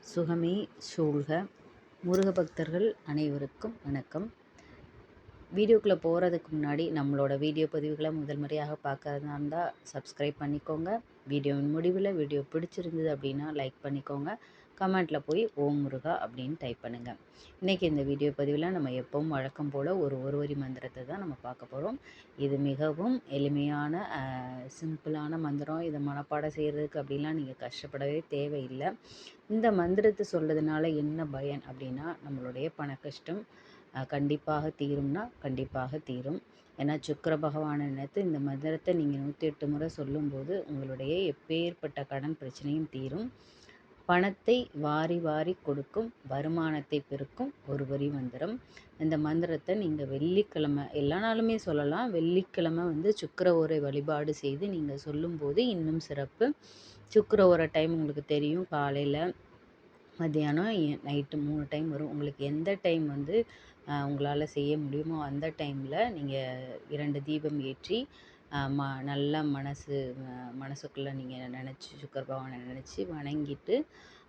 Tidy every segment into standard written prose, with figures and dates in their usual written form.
சுகமே சூழ்க. முருக பக்தர்கள் அனைவருக்கும் வணக்கம். வீடியோக்குள்ளே போகிறதுக்கு முன்னாடி நம்மளோட வீடியோ பதிவுகளை முதல் முறையாக பார்க்கறதா இருந்தால் சப்ஸ்கிரைப் பண்ணிக்கோங்க. வீடியோவின் முடிவில் வீடியோ பிடிச்சிருந்தது அப்படின்னா லைக் பண்ணிக்கோங்க. கமெண்ட்டில் போய் ஓம் முருகா அப்படின்னு டைப் பண்ணுங்கள். இன்றைக்கி இந்த வீடியோ பதிவில் நம்ம எப்பவும் வழக்கம் போல் ஒரு வரி மந்திரத்தை தான் நம்ம பார்க்க போகிறோம். இது மிகவும் எளிமையான சிம்பிளான மந்திரம். இதை மனப்பாடம் செய்கிறதுக்கு அப்படின்லாம் நீங்கள் கஷ்டப்படவே தேவையில்லை. இந்த மந்திரத்தை சொல்கிறதுனால என்ன பயன் அப்படின்னா, நம்மளுடைய பண கஷ்டம் கண்டிப்பாக தீரும்னா கண்டிப்பாக தீரும். ஏன்னா சுக்கிர பகவானை நினைத்து இந்த மந்திரத்தை நீங்கள் 108 முறை சொல்லும்போது உங்களுடைய எப்பேற்பட்ட கடன் பிரச்சனையும் தீரும். பணத்தை வாரி வாரி கொடுக்கும், வருமானத்தை பெருக்கும் ஒரு வரி மந்திரம். இந்த மந்திரத்தை நீங்கள் வெள்ளிக்கிழமை எல்லா நாளுமே சொல்லலாம். வெள்ளிக்கிழமை சுக்கிர ஓரை வழிபாடு செய்து நீங்கள் சொல்லும்போது இன்னும் சிறப்பு. சுக்கிர ஓரை டைம் உங்களுக்கு தெரியும், காலையில் மத்தியானம் நைட்டு 3 டைம் வரும். உங்களுக்கு எந்த டைம் உங்களால் செய்ய முடியுமோ அந்த டைமில் நீங்கள் 2 தீபம் ஏற்றி நல்லா மனசுக்குள்ளே நீங்கள் நினச்சி சுக்கிர பகவானை நினச்சி வணங்கிட்டு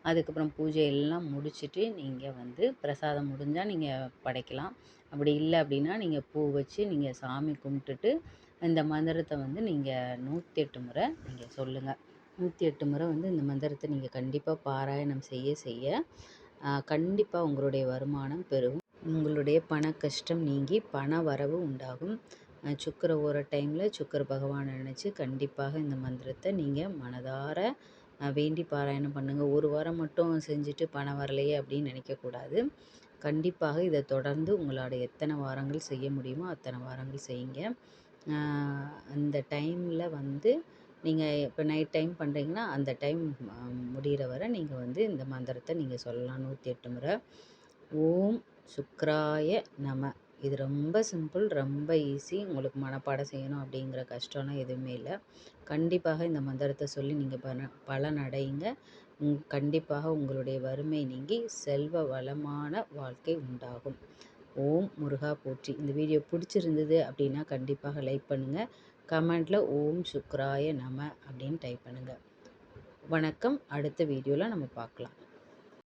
அதுக்கப்புறம் பூஜை எல்லாம் முடிச்சுட்டு நீங்கள் பிரசாதம் முடிஞ்சால் நீங்கள் படைக்கலாம். அப்படி இல்லை அப்படின்னா நீங்கள் பூ வச்சு நீங்கள் சாமி கும்பிட்டுட்டு இந்த மந்திரத்தை நீங்கள் 108 முறை நீங்கள் சொல்லுங்கள். 108 முறை இந்த மந்திரத்தை நீங்கள் கண்டிப்பாக பாராயணம் செய்ய கண்டிப்பாக உங்களுடைய வருமானம் பெருகும். உங்களுடைய பண கஷ்டம் நீங்கி பண வரவு உண்டாகும். சுக்கிர ஓர டைமில் சுக்கிர பகவானை நினச்சி கண்டிப்பாக இந்த மந்திரத்தை நீங்கள் மனதார வேண்டி பாராயணம் பண்ணுங்கள். ஒரு வாரம் மட்டும் செஞ்சுட்டு பணம் வரலையே அப்படின்னு நினைக்கக்கூடாது. கண்டிப்பாக இதை தொடர்ந்து உங்களுடைய எத்தனை வாரங்கள் செய்ய முடியுமோ அத்தனை வாரங்கள் செய்யுங்க. அந்த டைமில் நீங்கள் இப்போ நைட் டைம் பண்ணுறீங்கன்னா அந்த டைம் முடிகிற வரை நீங்கள் இந்த மந்திரத்தை நீங்கள் சொல்லலாம் 108 முறை. ஓம் சுக்ராய நம. இது ரொம்ப சிம்பிள், ரொம்ப ஈஸி. உங்களுக்கு மனப்பாடம் செய்யணும் அப்படிங்கிற கஷ்டம்லாம் எதுவுமே இல்லை. கண்டிப்பாக இந்த மந்திரத்தை சொல்லி நீங்கள் பலன் அடையுங்க. கண்டிப்பாக உங்களுடைய வறுமை நீங்கி செல்வ வளமான வாழ்க்கை உண்டாகும். ஓம் முருகா போற்றி. இந்த வீடியோ பிடிச்சிருந்தது அப்படின்னா கண்டிப்பாக லைக் பண்ணுங்கள். கமெண்ட்டில் ஓம் சுக்ராய நம அப்படின்னு டைப் பண்ணுங்கள். வணக்கம். அடுத்த வீடியோவில் நம்ம பார்க்கலாம்.